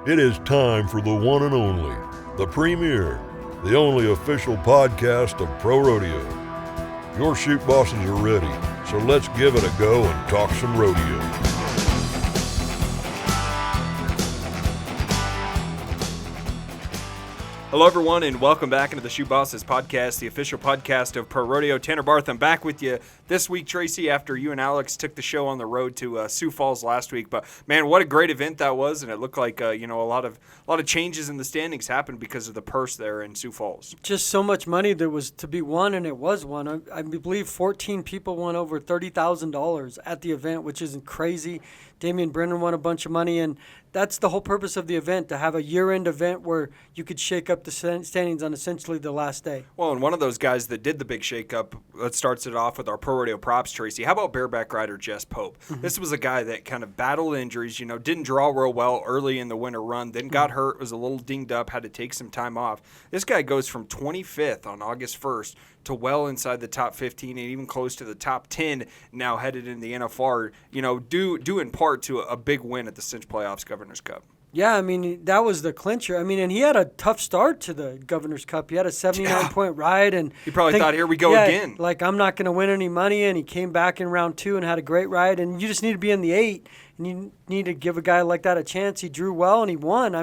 It is time for the one and only, the premier, the only official podcast of Pro Rodeo. Your Chute Bosses are ready, so let's give it a go and talk some rodeo. Hello, everyone, and welcome back into the Chute Bosses podcast, the official podcast of Pro Rodeo. Tanner Barth, I'm back with you this week, Tracy, after you and Alex took the show on the road to Sioux Falls last week. But, man, what a great event that was, and it looked like, a lot of changes in the standings happened because of the purse there in Sioux Falls. Just so much money there was to be won, and it was won. I believe 14 people won over $30,000 at the event, which isn't crazy. Damian Brennan won a bunch of money, and that's the whole purpose of the event, to have a year-end event where you could shake up the standings on essentially the last day. Well, and one of those guys that did the big shake-up, let's start it off with our Pro Rodeo props, Tracy. How about bareback rider Jess Pope? Mm-hmm. This was a guy that kind of battled injuries, didn't draw real well early in the winter run, then got hurt, was a little dinged up, had to take some time off. This guy goes from 25th on August 1st to well inside the top 15 and even close to the top 10 now headed in the NFR, due in part to a big win at the Cinch Playoffs Governor's Cup. Yeah, that was the clincher. And he had a tough start to the Governor's Cup. He had a 79-point ride. And he probably thought, here we go again. Like, I'm not going to win any money. And he came back in round 2 and had a great ride. And you just need to be in the 8. And you need to give a guy like that a chance. He drew well and he won.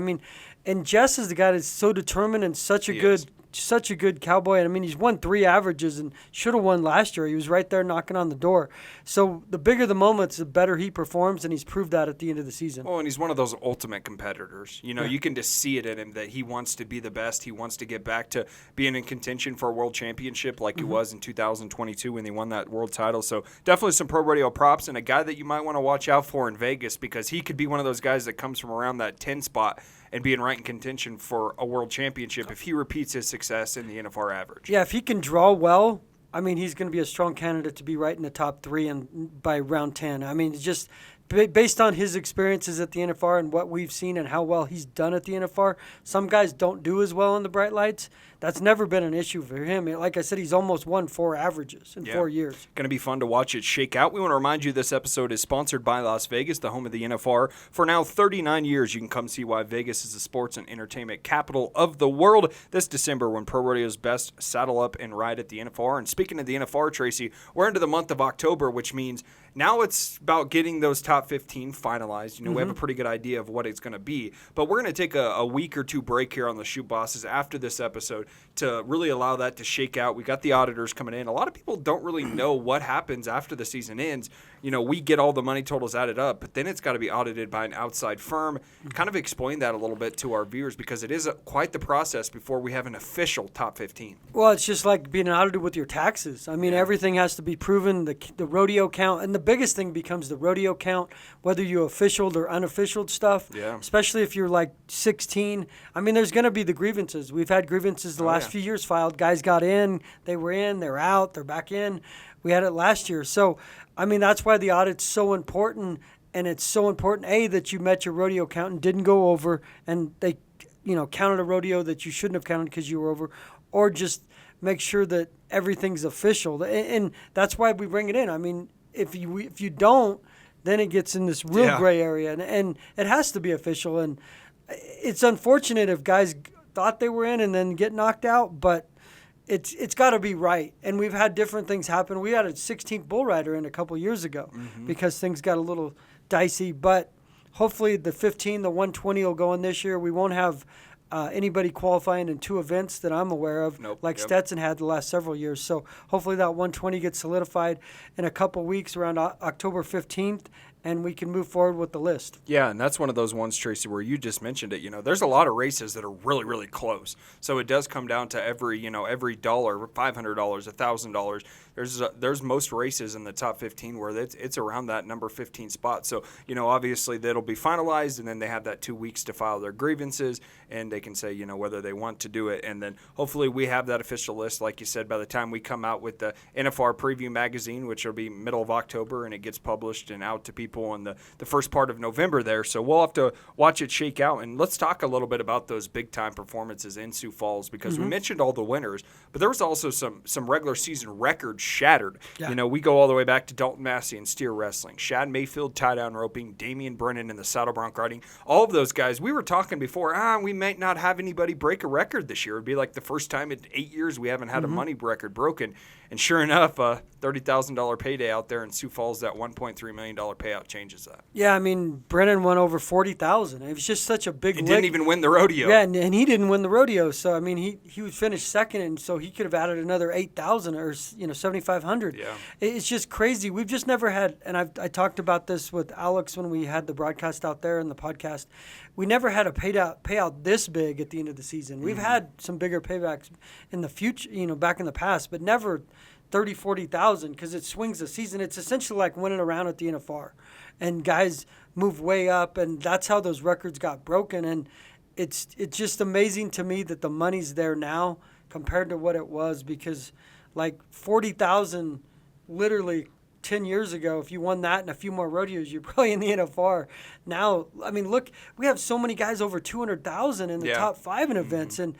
And Jess is the guy that's so determined and such a good cowboy. And he's won 3 averages and should have won last year. He was right there knocking on the door. So the bigger the moments, the better he performs, and he's proved that at the end of the season. Oh, and he's one of those ultimate competitors. You can just see it in him that he wants to be the best. He wants to get back to being in contention for a world championship like he was in 2022 when he won that world title. So definitely some pro rodeo props, and a guy that you might want to watch out for in Vegas, because he could be one of those guys that comes from around that 10 spot and being right in contention for a world championship if he repeats his success in the NFR average. Yeah, if he can draw well, he's going to be a strong candidate to be right in the top 3 and by round 10. It's just based on his experiences at the NFR and what we've seen and how well he's done at the NFR. Some guys don't do as well in the bright lights. That's never been an issue for him. Like I said, he's almost won 4 averages in 4 years. Going to be fun to watch it shake out. We want to remind you this episode is sponsored by Las Vegas, the home of the NFR. For now 39 years, you can come see why Vegas is the sports and entertainment capital of the world this December when Pro Rodeo's best saddle up and ride at the NFR. And speaking of the NFR, Tracy, we're into the month of October, which means now it's about getting those top 15 finalized. We have a pretty good idea of what it's going to be. But we're going to take a week or 2 break here on the Chute Bosses after this episode to really allow that to shake out. We got the auditors coming in. A lot of people don't really know what happens after the season ends. We get all the money totals added up, but then it's got to be audited by an outside firm. Kind of explain that a little bit to our viewers, because it is quite the process before we have an official top 15. Well, it's just like being audited with your taxes. Everything has to be proven, the rodeo count, and the biggest thing becomes the rodeo count, whether you officialed or unofficialed stuff, especially if you're like 16. There's going to be the grievances. We've had grievances the last few years filed. Guys got in, they're out, they're back in. We had it last year. So, that's why the audit's so important, and it's so important, A, that you met your rodeo count and didn't go over, and they, counted a rodeo that you shouldn't have counted because you were over, or just make sure that everything's official. And that's why we bring it in. If you don't, then it gets in this real gray area, and it has to be official. And it's unfortunate if guys thought they were in and then get knocked out, but it's got to be right. And we've had different things happen. We had a 16th bull rider in a couple years ago because things got a little dicey. But hopefully the 15, the 120 will go in this year. We won't have anybody qualifying in 2 events that I'm aware of, Stetson had the last several years. So hopefully that 120 gets solidified in a couple weeks around October 15th. And we can move forward with the list. Yeah, and that's one of those ones, Tracy, where you just mentioned it. There's a lot of races that are really, really close. So it does come down to every dollar, $500, $1,000. There's most races in the top 15 where it's around that number 15 spot. So, obviously that'll be finalized, and then they have that 2 weeks to file their grievances, and they can say, whether they want to do it. And then hopefully we have that official list, like you said, by the time we come out with the NFR Preview Magazine, which will be middle of October, and it gets published and out to people people in the first part of November there. So we'll have to watch it shake out. And let's talk a little bit about those big-time performances in Sioux Falls, because we mentioned all the winners, but there was also some regular season records shattered. Yeah. We go all the way back to Dalton Massey in steer wrestling, Shad Mayfield tie-down roping, Damian Brennan in the saddle bronc riding. All of those guys, we were talking before, we might not have anybody break a record this year. It would be like the first time in 8 years we haven't had a money record broken. And sure enough, $30,000 payday out there in Sioux Falls, that $1.3 million payout changes that. Yeah, I mean, Brennan won over $40,000. It was just such a big He lick. didn't even win the rodeo. Yeah, and he didn't win the rodeo. So, I mean, he would finish second, and so he could have added another $8,000 or, $7,500. Yeah. It's just crazy. We've just never had, and I talked about this with Alex when we had the broadcast out there and the podcast, we never had a payout this big at the end of the season. We've had some bigger paybacks in the future, back in the past, but never 30, 40,000, because it swings the season. It's essentially like winning a round at the NFR, and guys move way up, and that's how those records got broken. And it's just amazing to me that the money's there now compared to what it was, because like 40,000 literally 10 years ago, if you won that and a few more rodeos, you're probably in the NFR. Now, I mean, look, we have so many guys over 200,000 in the top 5 in events, and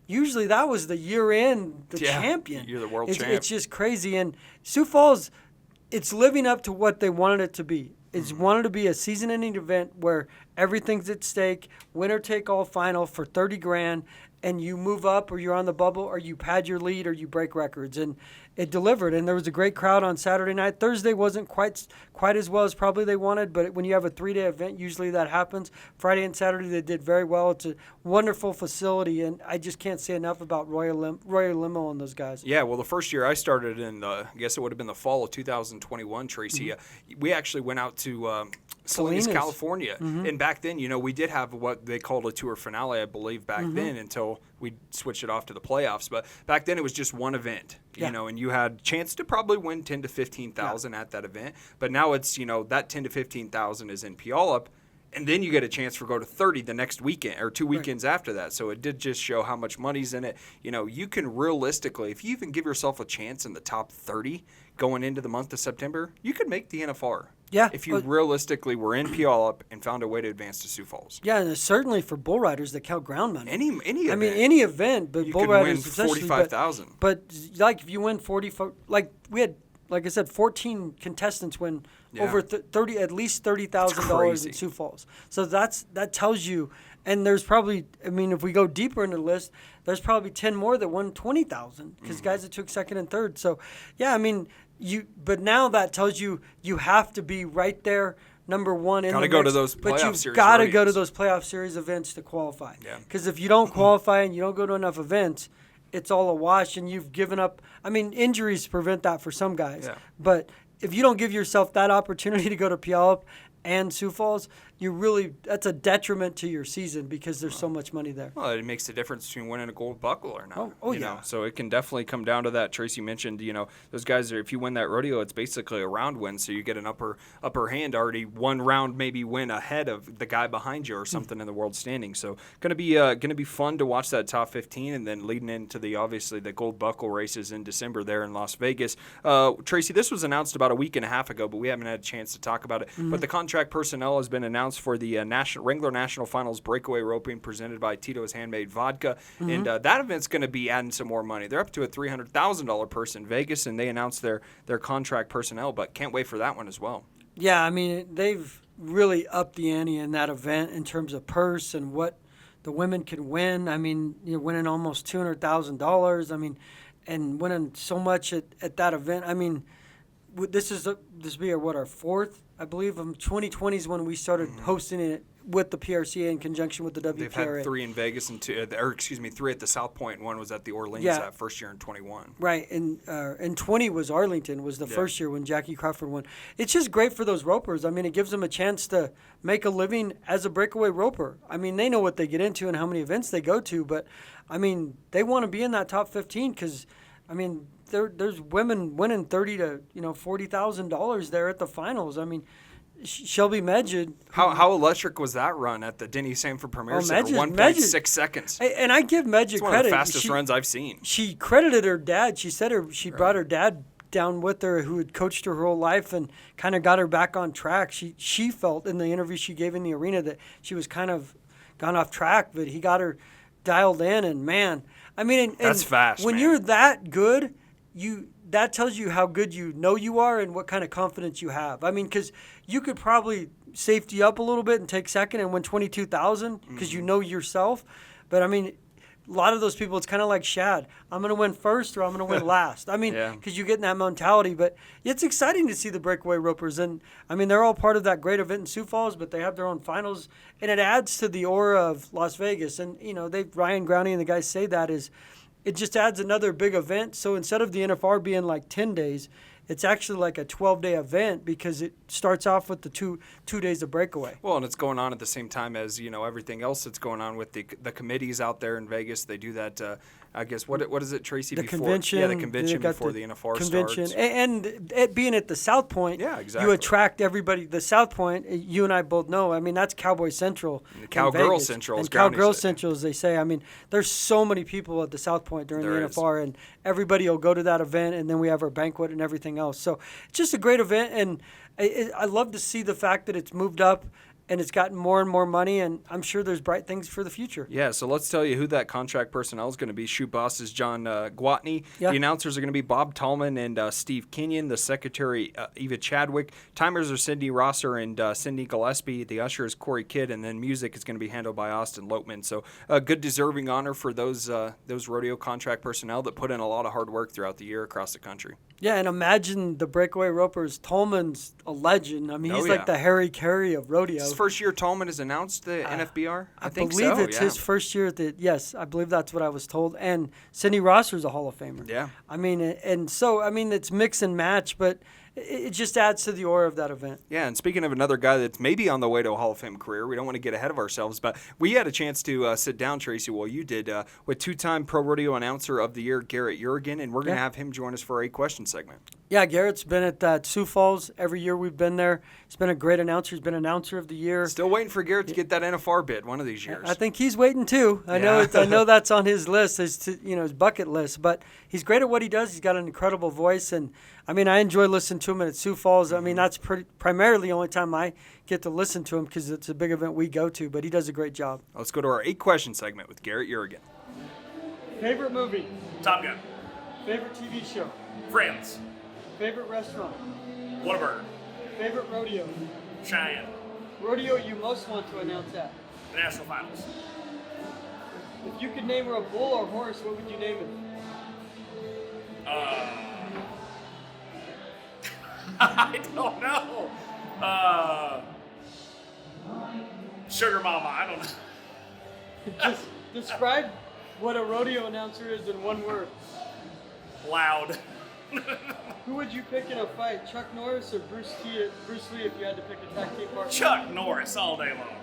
usually that was the year-end, champion. You're the world champ. It's just crazy. And Sioux Falls, it's living up to what they wanted it to be. It's wanted to be a season-ending event where everything's at stake, winner-take-all final for $30,000, and you move up, or you're on the bubble, or you pad your lead, or you break records. And it delivered, and there was a great crowd on Saturday night. Thursday wasn't quite as well as probably they wanted, but when you have a 3-day event, usually that happens. Friday and Saturday, they did very well. It's a wonderful facility, and I just can't say enough about Roy Limo and those guys. Yeah, well, the first year I started in, I guess it would have been the fall of 2021, Tracy, we actually went out to Salinas, California. And back then, we did have what they called a tour finale, I believe, back then, until we switched it off to the playoffs. But back then, it was just one event, and you had a chance to probably win 10 to 15,000 at that event. But now it's, that 10 to 15,000 is in Puyallup, and then you get a chance for go to 30 the next weekend or 2 weekends after that. So it did just show how much money's in it. You can realistically, if you even give yourself a chance in the top 30 going into the month of September, you could make the NFR. Yeah. If you realistically were in Puyallup and found a way to advance to Sioux Falls. Yeah, and certainly for bull riders that count ground money. Any event. I mean, any event, but you bull could riders win 45,000. But like if you win 40, like we had, like I said, 14 contestants win over 30, at least $30,000 in Sioux Falls. So that tells you. And there's probably, I mean, if we go deeper into the list, there's probably 10 more that won 20,000 because guys that took second and third. So yeah, I mean. But now that tells you have to be right there, number one in the mix. Got to go to those playoff series. But you've got to go to those playoff series events to qualify. Because if you don't qualify and you don't go to enough events, it's all a wash, and you've given up. I mean, injuries prevent that for some guys. Yeah. But if you don't give yourself that opportunity to go to Puyallup and Sioux Falls, that's a detriment to your season because there's so much money there. Well, it makes the difference between winning a gold buckle or not. Oh yeah. So it can definitely come down to that. Tracy mentioned, those guys if you win that rodeo, it's basically a round win, so you get an upper hand already, one round maybe win ahead of the guy behind you or something in the world standing. So gonna be fun to watch that top 15, and then leading into obviously the gold buckle races in December there in Las Vegas. Tracy, this was announced about a week and a half ago, but we haven't had a chance to talk about it. But the contract personnel has been announced for the Wrangler National Finals Breakaway roping presented by Tito's Handmade Vodka. And that event's going to be adding some more money. They're up to a $300,000 purse in Vegas, and they announced their contract personnel, but can't wait for that one as well. Yeah, I mean, they've really upped the ante in that event in terms of purse and what the women can win. I mean, you're winning almost $200,000. I mean, and winning so much at that event. I mean, this will be our fourth, I believe. 2020 is when we started hosting it with the PRCA in conjunction with the WPRA. They've had 3 in Vegas and 3 at the South Point, and 1 was at the Orleans that first year in 21. Right, and 20 was Arlington, was the first year when Jackie Crawford won. It's just great for those ropers. I mean, it gives them a chance to make a living as a breakaway roper. I mean, they know what they get into and how many events they go to, but, I mean, they want to be in that top 15 because, I mean, there's women winning $30,000 to $40,000 there at the finals. I mean, Shelby Medjid. How electric was that run at the Denny Sanford Premier Center? 1.6 seconds. And I give Medjid credit. It's one of the fastest runs I've seen. She credited her dad. She said she brought her dad down with her who had coached her whole life and kind of got her back on track. She felt in the interview she gave in the arena that she was kind of gone off track, but he got her dialed in, and man, I mean, that's fast. When you're that good, that tells you how good you know you are and what kind of confidence you have. I mean, because you could probably safety up a little bit and take second and win 22,000 because you know yourself. But I mean, a lot of those people, it's kind of like Shad. I'm going to win first or I'm going to win last. I mean, because you get in that mentality. But it's exciting to see the Breakaway Ropers. And, I mean, they're all part of that great event in Sioux Falls, but they have their own finals. And it adds to the aura of Las Vegas. And, you know, Ryan Growney and the guys say that is it just adds another big event. So instead of the NFR being like 10 days, it's actually like a 12-day event because it starts off with the two days of Breakaway. Well, and it's going on at the same time as, you know, everything else that's going on with the committees out there in Vegas. They do that, I guess, what is it, Tracy? The before, convention. Yeah, the convention before the NFR convention. starts. And it being at the South Point, exactly. You attract everybody. The South Point, you and I both know, I mean, that's Cowboy Central. And the Cowgirl Central. And Cowgirl Central, as they say. I mean, there's so many people at the South Point during the NFR, and everybody will go to that event, and then we have our banquet and everything else. So it's just a great event, and I love to see the fact that it's moved up and it's gotten more and more money, and I'm sure there's bright things for the future. Yeah, so let's tell you who that contract personnel is going to be. Chute Bosses John Gwatney. Yeah. The announcers are going to be Bob Tallman and Steve Kenyon. The secretary, Eva Chadwick. Timers are Cindy Rosser and Cindy Gillespie. The usher is Corey Kidd, and then music is going to be handled by Austin Lopeman. So a good deserving honor for those rodeo contract personnel that put in a lot of hard work throughout the year across the country. Yeah, and imagine the Breakaway Ropers. Tallman's a legend. I mean, he's like the Harry Carey of rodeo. His first year Tallman has announced the NFBR? I think believe it's his first year. Yes, I believe that's what I was told. And Cindy Rosser's a Hall of Famer. Yeah. I mean, it's mix and match, but it just adds to the aura of that event. Yeah, and speaking of another guy that's maybe on the way to a Hall of Fame career, we don't want to get ahead of ourselves, but we had a chance to sit down, Tracy, well, you did, with two-time ProRodeo Announcer of the Year, Garrett Yerigan, and we're going to have him join us for a question segment. Yeah, Garrett's been at that Sioux Falls every year we've been there. He's been a great announcer. He's been Announcer of the Year. Still waiting for Garrett to get that NFR bid one of these years. I think he's waiting too. I know that's on his list, his bucket list. But he's great at what he does. He's got an incredible voice, and I mean, I enjoy listening to him at Sioux Falls. I mean, that's primarily the only time I get to listen to him because it's a big event we go to. But he does a great job. Let's go to our 8-question segment with Garrett Yerigan. Favorite movie? Top Gun. Favorite TV show? Friends. Favorite restaurant? Whataburger. Favorite rodeo? Cheyenne. Rodeo you most want to announce at? The National Finals. If you could name her a bull or horse, what would you name it? I don't know. Sugar Mama. I don't know. Just describe what a rodeo announcer is in one word. Loud. Who would you pick in a fight, Chuck Norris or Bruce Lee if you had to pick a tag team partner? Chuck Norris all day long.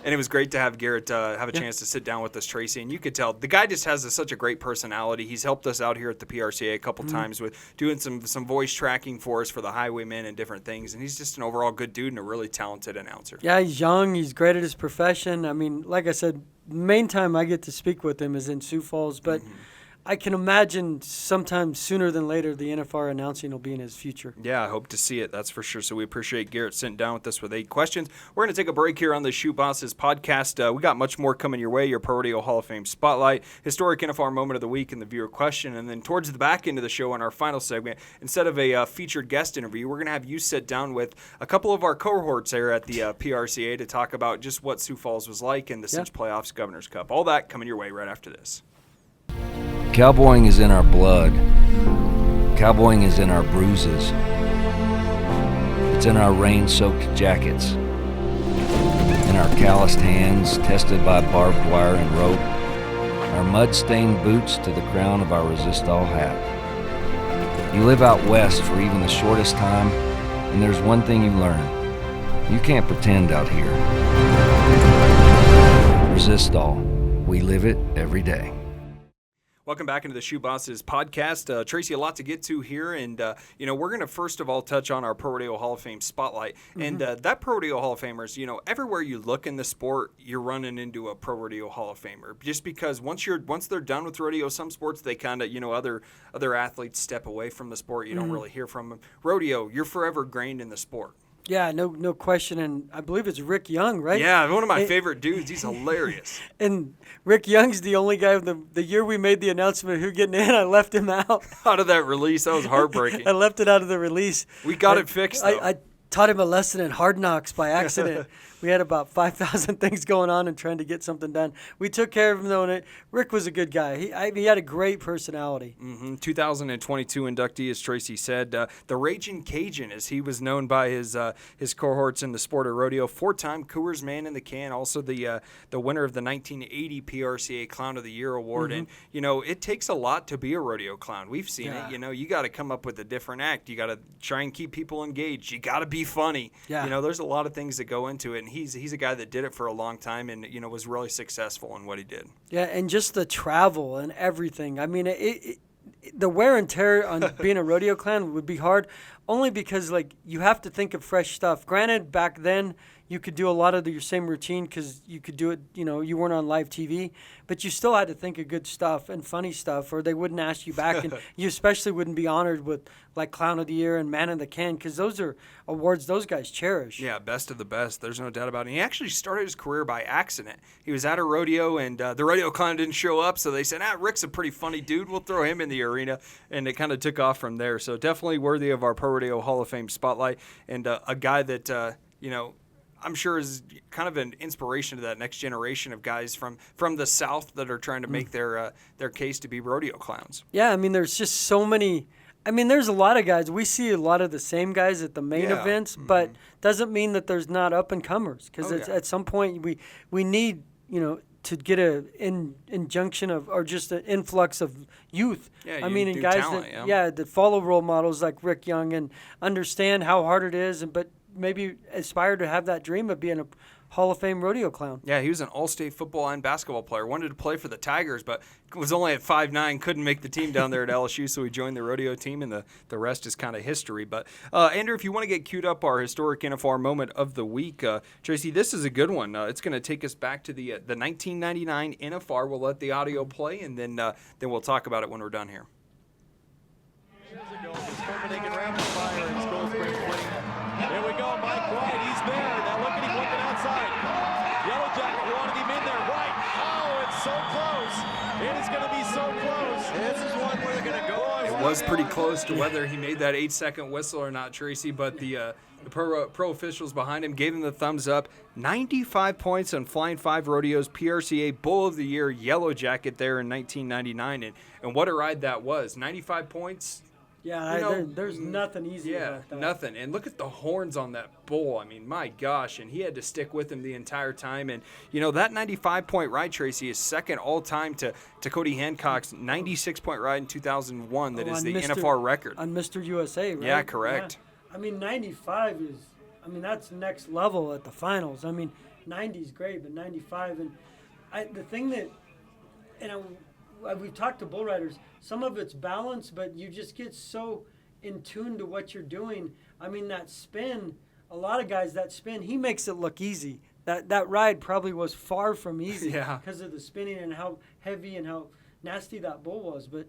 And it was great to have Garrett have a chance to sit down with us, Tracy. And you could tell the guy just has such a great personality. He's helped us out here at the PRCA a couple times with doing some voice tracking for us for the Highwaymen and different things. And he's just an overall good dude and a really talented announcer. Yeah, he's young. He's great at his profession. I mean, like I said, main time I get to speak with him is in Sioux Falls. But I can imagine sometime sooner than later the NFR announcing will be in his future. Yeah, I hope to see it. That's for sure. So we appreciate Garrett sitting down with us with 8 questions. We're going to take a break here on the Chute Bosses podcast. We got much more coming your way. Your ProRodeo Hall of Fame Spotlight, historic NFR moment of the week, and the viewer question. And then towards the back end of the show in our final segment, instead of a featured guest interview, we're going to have you sit down with a couple of our cohorts there at the PRCA to talk about just what Sioux Falls was like in the Cinch Playoffs Governor's Cup. All that coming your way right after this. Cowboying is in our blood. Cowboying is in our bruises. It's in our rain-soaked jackets. In our calloused hands, tested by barbed wire and rope. Our mud-stained boots to the crown of our resist-all hat. You live out west for even the shortest time, and there's one thing you learn. You can't pretend out here. Resist-all. We live it every day. Welcome back into the Chute Bosses podcast. Tracy, a lot to get to here. And, we're going to first of all touch on our ProRodeo Hall of Fame spotlight. Mm-hmm. And that ProRodeo Hall of Famers, everywhere you look in the sport, you're running into a ProRodeo Hall of Famer. Just because once they're done with rodeo, some sports, they kind of, other athletes step away from the sport. You don't really hear from them. Rodeo, you're forever ingrained in the sport. Yeah, no question. And I believe it's Rick Young, right? Yeah, one of my favorite dudes. He's hilarious. And Rick Young's the only guy, the year we made the announcement of who getting in, I left him out. Out of that release. That was heartbreaking. I left it out of the release. We got it fixed, though. I taught him a lesson in Hard Knocks by accident. We had about 5,000 things going on and trying to get something done. We took care of him, though, and Rick was a good guy. He had a great personality. 2022 inductee, as Tracy said. The Raging Cajun, as he was known by his cohorts in the sport of rodeo. 4-time Coors Man in the Can, also the winner of the 1980 PRCA Clown of the Year award. And, it takes a lot to be a rodeo clown. We've seen it. You got to come up with a different act. You got to try and keep people engaged. You got to be funny. Yeah. There's a lot of things that go into it. And he's a guy that did it for a long time and, was really successful in what he did. Yeah, and just the travel and everything. I mean, the wear and tear on being a rodeo clown would be hard only because, you have to think of fresh stuff. Granted, back then, you could do a lot of your same routine because you could do it, you weren't on live TV, but you still had to think of good stuff and funny stuff or they wouldn't ask you back. And you especially wouldn't be honored with, Clown of the Year and Man in the Can because those are awards those guys cherish. Yeah, best of the best. There's no doubt about it. And he actually started his career by accident. He was at a rodeo, and the rodeo clown didn't show up, so they said, Rick's a pretty funny dude. We'll throw him in the arena. And it kind of took off from there. So definitely worthy of our ProRodeo Hall of Fame spotlight and a guy that, I'm sure is kind of an inspiration to that next generation of guys from the South that are trying to make their case to be rodeo clowns. Yeah, I mean, there's just so many. I mean, there's a lot of guys. We see a lot of the same guys at the main events, but doesn't mean that there's not up-and-comers because at some point we need, to get an injunction of or just an influx of youth. Yeah, I mean, and guys talent, that follow role models like Rick Young and understand how hard it is, but maybe aspire to have that dream of being a Hall of Fame rodeo clown. Yeah, he was an all-state football and basketball player. Wanted to play for the Tigers, but was only at 5'9", couldn't make the team down there at LSU, so he joined the rodeo team, and the rest is kind of history. But, Andrew, if you want to get queued up our historic NFR moment of the week, Tracy, this is a good one. It's going to take us back to the 1999 NFR. We'll let the audio play, and then we'll talk about it when we're done here. Years ago, the Copenhagen Rapid Fire in Skull Springs Plain. There we go, Mike White, he's there. Now look at him looking outside. Yellow Jacket wanted him in there. White, oh, it's so close. It is going to be so close. This is one where they're going to go. It was pretty close to whether he made that 8-second whistle or not, Tracy, but the pro officials behind him gave him the thumbs up. 95 points on Flying 5 Rodeo's PRCA Bull of the Year Yellow Jacket there in 1999. And what a ride that was. 95 points. Yeah, there's nothing easy about that. Nothing. And look at the horns on that bull. I mean, my gosh. And he had to stick with him the entire time. And, that 95-point ride, Tracy, is second all-time to Cody Hancock's 96-point ride in 2001 that is the NFR record. On Mr. USA, right? Yeah, correct. Yeah. I mean, 95 is, that's next level at the finals. I mean, 90 is great, but 95. And the thing that, we've talked to bull riders, some of it's balance, but you just get so in tune to what you're doing. I mean, that spin, a lot of guys, that spin, he makes it look easy. That ride probably was far from easy because of the spinning and how heavy and how nasty that bull was. But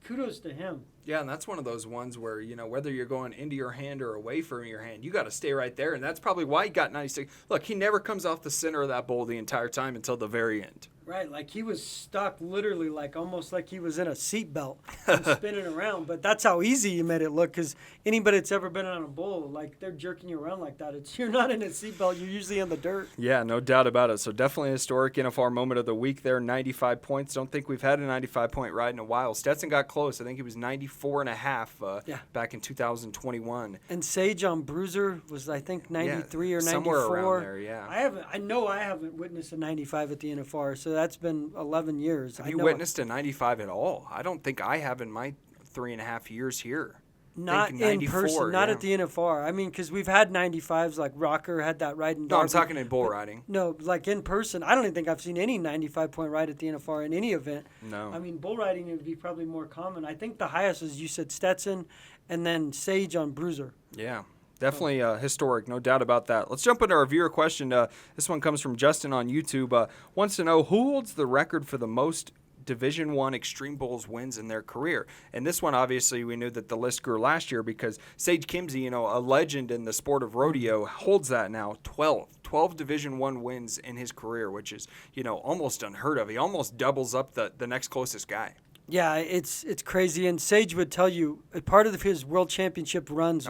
kudos to him. Yeah, and that's one of those ones where, whether you're going into your hand or away from your hand, you got to stay right there. And that's probably why he got 96. Look, he never comes off the center of that bull the entire time until the very end. Right, like he was stuck literally almost like he was in a seatbelt and spinning around. But that's how easy you made it look because anybody that's ever been on a bull, they're jerking you around like that. You're not in a seatbelt. You're usually in the dirt. Yeah, no doubt about it. So definitely a historic NFR moment of the week there, 95 points. Don't think we've had a 95-point ride in a while. Stetson got close. I think he was 94.5 back in 2021. And Sage on Bruiser was, I think, 93 or 94. Somewhere around there, yeah. I know I haven't witnessed a 95 at the NFR, so that's been 11 years. Have you witnessed a 95 at all? I don't think I have in my 3.5 years here. Not think in 94, person, not yeah. at the NFR. I mean, because we've had 95s, like Rocker had that ride in No, I'm Darby. talking in bull riding. No, like in person. I don't even think I've seen any 95-point ride at the NFR in any event. No. I mean, bull riding would be probably more common. I think the highest is, you said, Stetson and then Sage on Bruiser. Yeah. Definitely historic, no doubt about that. Let's jump into our viewer question. This one comes from Justin on YouTube. Wants to know who holds the record for the most Division I Extreme Bulls wins in their career. And this one, obviously, we knew that the list grew last year because Sage Kimsey, a legend in the sport of rodeo, holds that now, 12 Division I wins in his career, which is, almost unheard of. He almost doubles up the next closest guy. Yeah, it's crazy. And Sage would tell you, part of his world championship runs,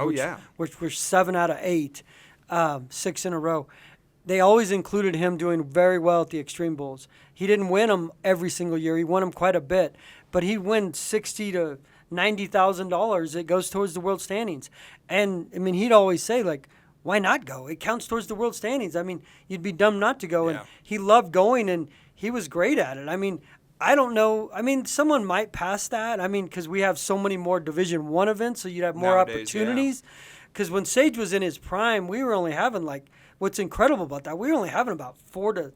which were 7 out of 8, 6 in a row, they always included him doing very well at the Extreme Bulls. He didn't win them every single year. He won them quite a bit. But he'd win $60,000 to $90,000. It goes towards the world standings. And, I mean, he'd always say, like, why not go? It counts towards the world standings. I mean, you'd be dumb not to go. Yeah. And he loved going, and he was great at it. I mean, I don't know. I mean, someone might pass that. I mean, because we have so many more Division I events, so you'd have more opportunities. Because when Sage was in his prime, we were only having, like, what's incredible about that, we were only having about 4 to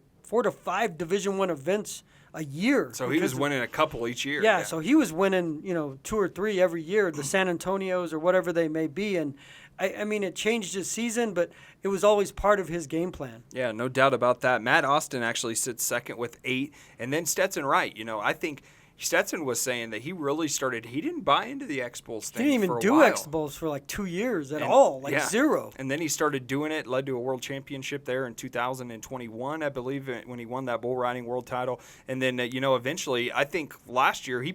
5 Division I events a year. So he was winning a couple each year. Yeah, so he was winning, 2 or 3 every year, the San Antonios or whatever they may be. And, I mean, it changed his season, but it was always part of his game plan. Yeah, no doubt about that. Matt Austin actually sits second with 8. And then Stetson Wright, I think Stetson was saying that he really he didn't buy into the X-Bulls thing. He didn't even do X-Bulls for like 2 years at all, zero. And then he started doing it, led to a world championship there in 2021, I believe, when he won that bull riding world title. And then, eventually, I think last year, he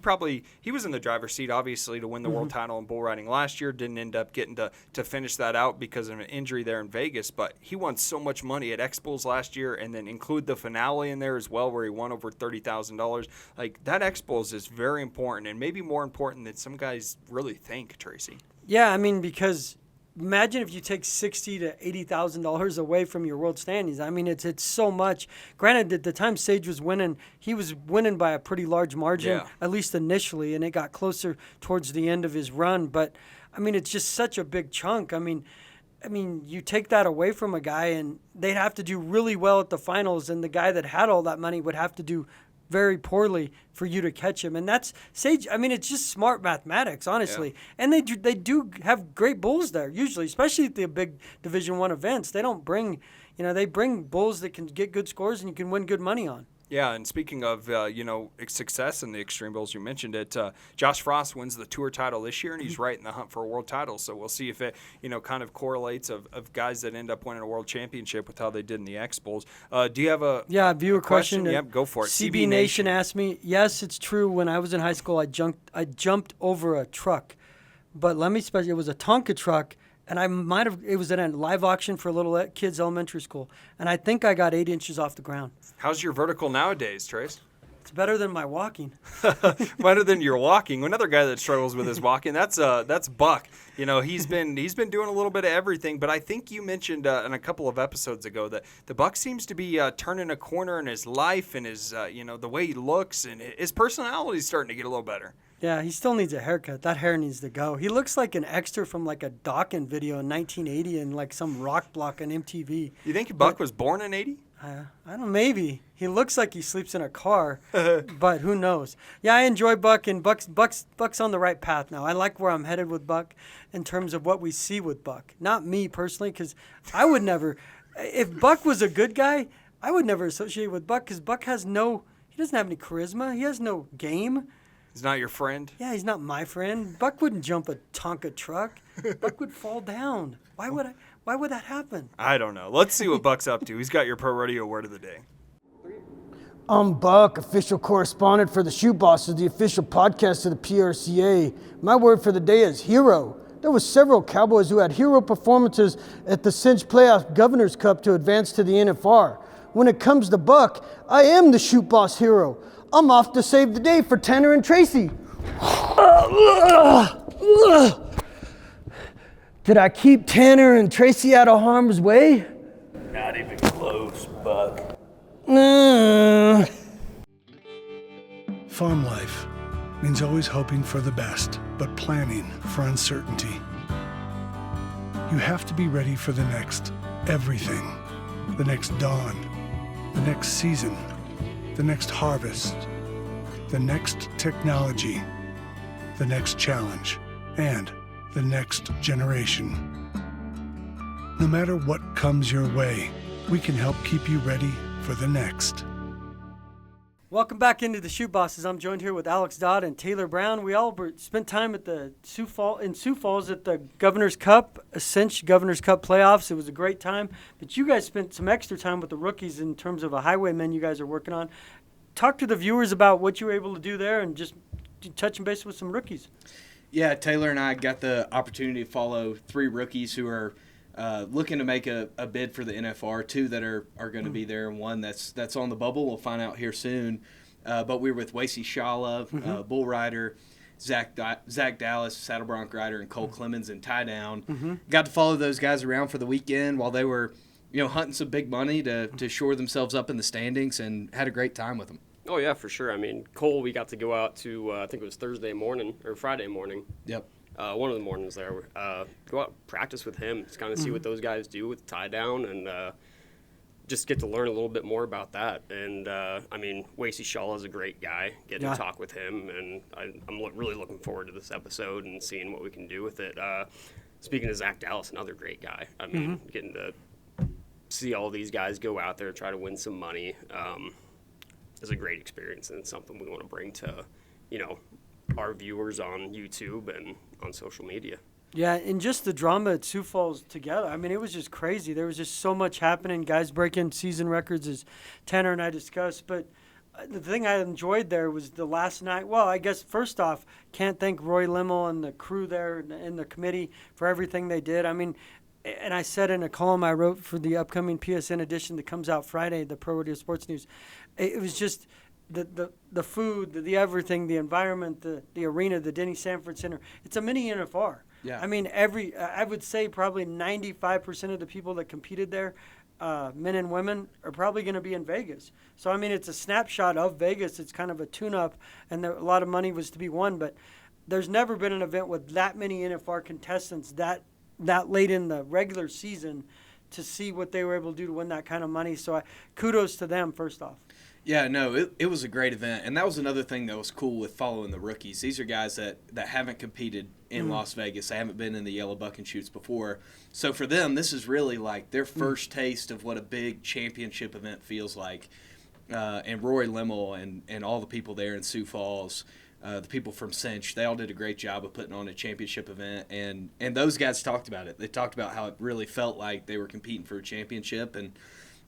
was in the driver's seat, obviously, to win the world title in bull riding last year. Didn't end up getting to finish that out because of an injury there in Vegas. But he won so much money at X-Bulls last year, and then include the finale in there as well, where he won over $30,000. Like, that X-Bulls is very important, and maybe more important than some guys really think, Tracy. Yeah, I mean, because imagine if you take $60,000 to $80,000 away from your world standings. I mean, it's so much. Granted, at the time Sage was winning, he was winning by a pretty large margin, at least initially, and it got closer towards the end of his run. But, I mean, it's just such a big chunk. I mean, you take that away from a guy, and they'd have to do really well at the finals, and the guy that had all that money would have to do very poorly for you to catch him. And that's Sage. I mean, it's just smart mathematics, honestly. Yeah. And they do have great bulls there, usually, especially at the big Division I events. They don't bring, they bring bulls that can get good scores and you can win good money on. Yeah, and speaking of, success in the Extreme Bulls, you mentioned it. Josh Frost wins the Tour title this year, and he's right in the hunt for a world title. So we'll see if it, kind of correlates of guys that end up winning a world championship with how they did in the X Bulls. Do you have a viewer question? Yep, go for it. CB Nation asked me, yes, it's true. When I was in high school, I jumped over a truck. But let me specify, it was a Tonka truck. And it was at a live auction for little kids' elementary school. And I think I got 8 inches off the ground. How's your vertical nowadays, Trace? It's better than my walking. Better than your walking. Another guy that struggles with his walking, that's Buck. He's been doing a little bit of everything, but I think you mentioned in a couple of episodes ago that the Buck seems to be turning a corner in his life and his the way he looks, and his personality is starting to get a little better. Yeah, he still needs a haircut. That hair needs to go. He looks like an extra from like a Dawkins video in 1980 and like some rock block on MTV. You think Buck was born in 80? I don't know, maybe. He looks like he sleeps in a car, but who knows? Yeah, I enjoy Buck, and Buck's on the right path now. I like where I'm headed with Buck in terms of what we see with Buck. Not me personally, because I would never, if Buck was a good guy, I would never associate with Buck, because Buck he doesn't have any charisma. He has no game. He's not your friend? Yeah, he's not my friend. Buck wouldn't jump a Tonka truck. Buck would fall down. Why would that happen? I don't know. Let's see what Buck's up to. He's got your Pro Rodeo word of the day. I'm Buck, official correspondent for the Chute Bosses, the official podcast of the PRCA. My word for the day is hero. There were several Cowboys who had hero performances at the Cinch Playoff Governor's Cup to advance to the NFR. When it comes to Buck, I am the Chute Boss hero. I'm off to save the day for Tanner and Tracy. Did I keep Tanner and Tracy out of harm's way? Not even close, Buck. Farm life. means always hoping for the best, but planning for uncertainty. You have to be ready for the next everything, the next dawn, the next season, the next harvest, the next technology, the next challenge, and the next generation. No matter what comes your way, we can help keep you ready for the next. Welcome back into the Chute Bosses. I'm joined here with Alex Dodd and Taylor Brown. We all spent time at the Sioux Falls at the Governor's Cup, Cinch Governor's Cup playoffs. It was a great time. But you guys spent some extra time with the rookies in terms of a highwayman you guys are working on. Talk to the viewers about what you were able to do there and just touching base with some rookies. Yeah, Taylor and I got the opportunity to follow 3 rookies who are looking to make a bid for the NFR, 2 that are going to be there, and 1 that's on the bubble. We'll find out here soon. But we were with Wacy Shala, bull rider, Zach Dallas, saddle bronc rider, and Cole Clemens in tie down. Got to follow those guys around for the weekend while they were, hunting some big money to shore themselves up in the standings, and had a great time with them. Oh yeah, for sure. I mean, Cole, we got to go out to I think it was Thursday morning or Friday morning. Yep. One of the mornings there, go out and practice with him, just kind of see what those guys do with tie down, and just get to learn a little bit more about that. And I mean, Wacy Shaw is a great guy. Getting to talk with him, and I'm really looking forward to this episode and seeing what we can do with it. Speaking of Zach Dallas, another great guy. I mean, getting to see all these guys go out there, try to win some money, is a great experience, and it's something we want to bring to, our viewers on YouTube and on social media. Yeah, and just the drama at Sioux Falls together. I mean, it was just crazy. There was just so much happening. Guys breaking season records, as Tanner and I discussed. But the thing I enjoyed there was the last night. Well, I guess first off, can't thank Roy Limmel and the crew there and the committee for everything they did. I mean, and I said in a column I wrote for the upcoming PSN edition that comes out Friday, the Pro Rodeo Sports News, it was just the food, the everything, the environment, the arena, the Denny Sanford Center. It's a mini NFR. Yeah. I mean, I would say probably 95% of the people that competed there, men and women, are probably going to be in Vegas. So, I mean, it's a snapshot of Vegas. It's kind of a tune-up, and a lot of money was to be won. But there's never been an event with that many NFR contestants that late in the regular season to see what they were able to do to win that kind of money. So, kudos to them, first off. Yeah, no, it was a great event, and that was another thing that was cool with following the rookies. These are guys that haven't competed in Las Vegas. They haven't been in the Yellow Buck and Chutes before. So for them, this is really like their first taste of what a big championship event feels like. And Roy Limmel and all the people there in Sioux Falls, the people from Cinch, they all did a great job of putting on a championship event. And those guys talked about it. They talked about how it really felt like they were competing for a championship, and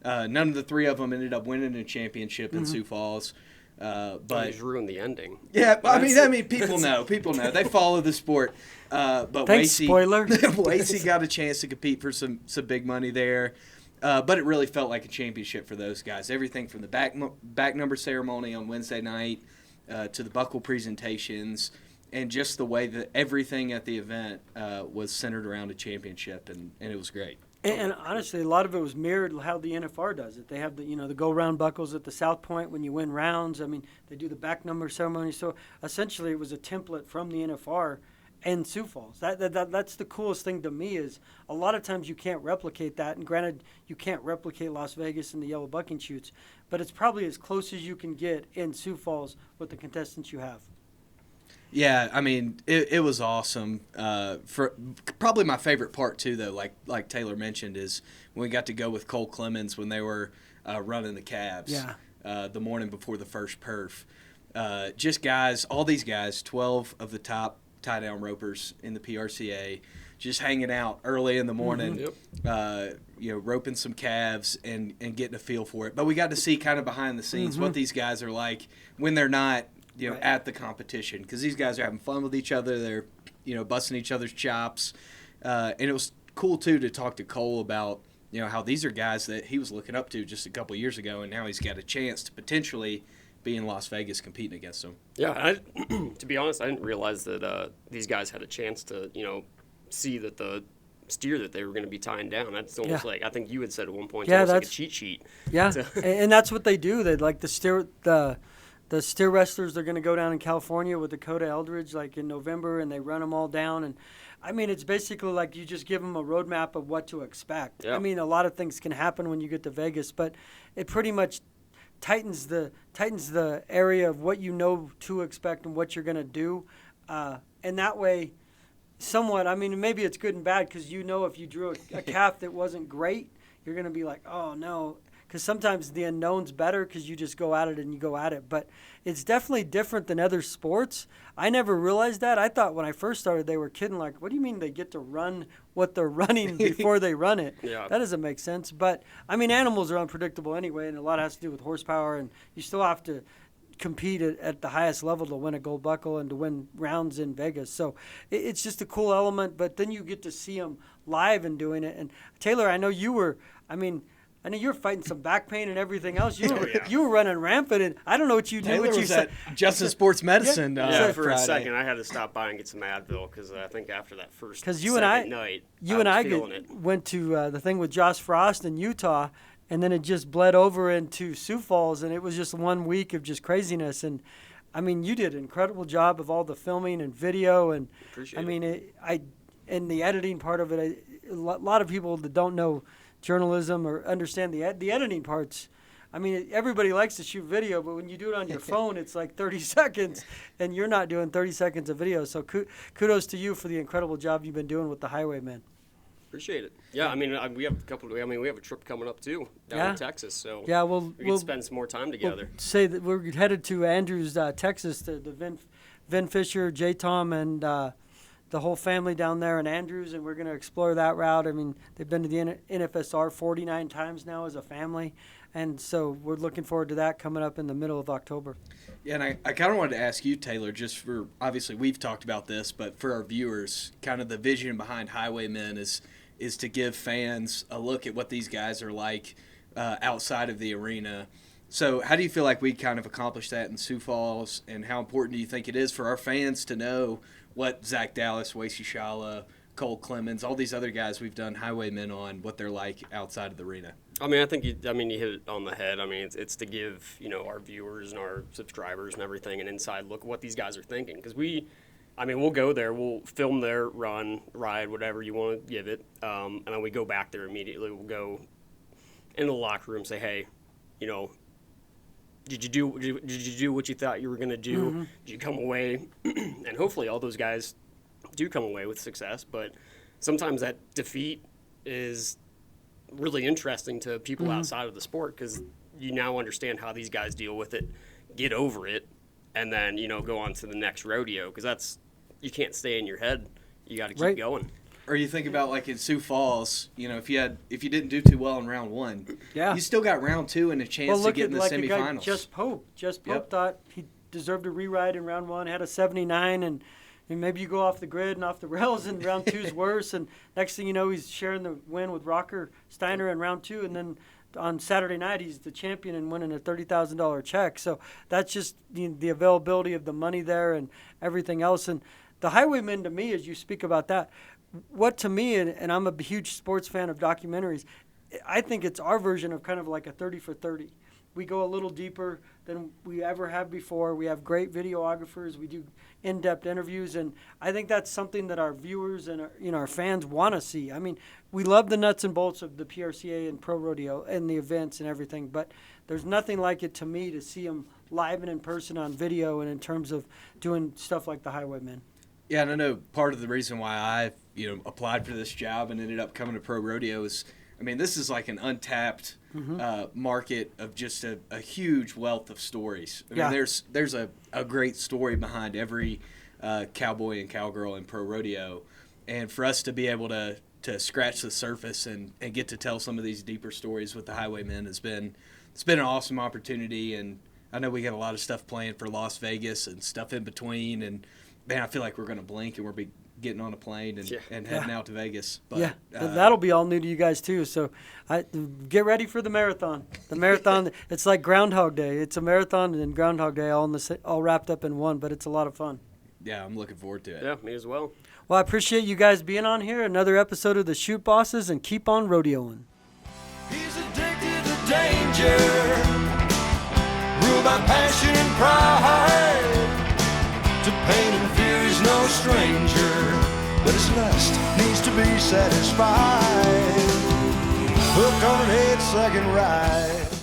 none of the 3 of them ended up winning a championship in Sioux Falls. But he's ruined the ending. Yeah, I mean, people know. They follow the sport. But Thanks, Wacy, spoiler. Wacy got a chance to compete for some big money there. But it really felt like a championship for those guys. Everything from the back number ceremony on Wednesday night to the buckle presentations, and just the way that everything at the event was centered around a championship, and it was great. And honestly, a lot of it was mirrored how the NFR does it. They have the go-round buckles at the South Point when you win rounds. I mean, they do the back number ceremony. So essentially, it was a template from the NFR and Sioux Falls. That's the coolest thing to me is a lot of times you can't replicate that. And granted, you can't replicate Las Vegas and the Yellow Buck and Chutes, but it's probably as close as you can get in Sioux Falls with the contestants you have. Yeah, I mean, it was awesome. For probably my favorite part too, though, like Taylor mentioned, is when we got to go with Cole Clemens when they were running the calves. Yeah. The morning before the first perf. Just guys, all these guys, 12 of the top tie-down ropers in the PRCA, just hanging out early in the morning, roping some calves and getting a feel for it. But we got to see kind of behind the scenes what these guys are like when they're not at the competition, because these guys are having fun with each other. They're, busting each other's chops. And it was cool, too, to talk to Cole about, how these are guys that he was looking up to just a couple years ago, and now he's got a chance to potentially be in Las Vegas competing against them. Yeah, to be honest, I didn't realize that these guys had a chance to, see that the steer that they were going to be tying down. That's almost like, I think you had said at one point, it's almost like a cheat sheet. Yeah, and that's what they do. They like the steer, the steer wrestlers, they're going to go down in California with Dakota Eldridge like in November, and they run them all down. And I mean, it's basically like you just give them a roadmap of what to expect. Yeah. I mean, a lot of things can happen when you get to Vegas, but it pretty much tightens the area of what you know to expect and what you're going to do. And that way, somewhat, I mean, maybe it's good and bad because you know if you drew a calf that wasn't great, you're going to be like, oh, no. Because sometimes the unknown's better because you just go at it and you go at it. But it's definitely different than other sports. I never realized that. I thought when I first started they were kidding, like, what do you mean they get to run what they're running before they run it? Yeah. That doesn't make sense. But, I mean, animals are unpredictable anyway, and a lot has to do with horsepower, and you still have to compete at the highest level to win a gold buckle and to win rounds in Vegas. So it's just a cool element, but then you get to see them live and doing it. And Taylor, I know you were, I know you were fighting some back pain and everything else. You were running rampant, and I don't know what you knew. Taylor was at Justin Sports Medicine. For Friday. a second, I had to stop by and get some Advil because I think after that first night, went to the thing with Josh Frost in Utah, and then it just bled over into Sioux Falls, and it was just 1 week of just craziness. And I mean, you did an incredible job of all the filming and video, and and the editing part of it. A lot of people that don't know journalism or understand the editing parts. I mean, everybody likes to shoot video, but when you do it on your phone, it's like 30 seconds, and you're not doing 30 seconds of video. So kudos to you for the incredible job you've been doing with the Highwaymen. Appreciate it. Yeah, I mean, we have a trip coming up too down in Texas, so we can spend some more time together. We'll say that we're headed to Andrews, Texas, to the Vin Fisher, J. Tom, and the whole family down there in Andrews, and we're going to explore that route. I mean, they've been to the NFSR 49 times now as a family, and so we're looking forward to that coming up in the middle of October. Yeah, and I kind of wanted to ask you, Taylor, just for, obviously we've talked about this, but for our viewers, kind of the vision behind Highwaymen is to give fans a look at what these guys are like outside of the arena. So how do you feel like we kind of accomplished that in Sioux Falls, and how important do you think it is for our fans to know what Zach Dallas, Wacy Shala, Cole Clemens, all these other guys we've done Highwaymen on, what they're like outside of the arena? I mean, I think you hit it on the head. I mean, it's to give, our viewers and our subscribers and everything an inside look at what these guys are thinking. Because we'll go there, we'll film their run, ride, whatever you want to give it, and then we go back there immediately. We'll go into the locker room, say, hey, did you do what you thought you were going to do? Mm-hmm. Did you come away? And hopefully all those guys do come away with success, but sometimes that defeat is really interesting to people outside of the sport because you now understand how these guys deal with it, get over it, and then, go on to the next rodeo because you can't stay in your head. You got to keep going. Or you think about like in Sioux Falls, if you didn't do too well in round one, you still got round two and a chance to get in the semifinals. Jess Pope thought he deserved a rewrite in round one, had a 79, and maybe you go off the grid and off the rails, and round two's worse. And next thing you know, he's sharing the win with Rocker Steiner in round two, and then on Saturday night he's the champion and winning a $30,000 check. So that's just the availability of the money there and everything else. And the Highwaymen, to me, as you speak about that, what to me, and I'm a huge sports fan of documentaries, I think it's our version of kind of like a 30 for 30. We go a little deeper than we ever have before. We have great videographers. We do in-depth interviews, and I think that's something that our viewers and our fans want to see. I mean, we love the nuts and bolts of the PRCA and Pro Rodeo and the events and everything, but there's nothing like it to me to see them live and in person on video and in terms of doing stuff like the Highwaymen. Yeah, and I know part of the reason why I applied for this job and ended up coming to Pro Rodeo is, this is like an untapped market of just a huge wealth of stories. There's a great story behind every cowboy and cowgirl in Pro Rodeo, and for us to be able to scratch the surface and get to tell some of these deeper stories with the Highwaymen it's been an awesome opportunity. And I know we got a lot of stuff planned for Las Vegas and stuff in between, and man, I feel like we're going to blink and we'll be getting on a plane and heading out to Vegas. But, that'll be all new to you guys too. So get ready for the marathon. The marathon, it's like Groundhog Day. It's a marathon and Groundhog Day all wrapped up in one, but it's a lot of fun. Yeah, I'm looking forward to it. Yeah, me as well. Well, I appreciate you guys being on here. Another episode of the Chute Bosses, and keep on rodeoing. He's addicted to danger, ruled by passion and pride. To pain and fear he's no stranger, but his lust needs to be satisfied. Hook on an 8-second ride.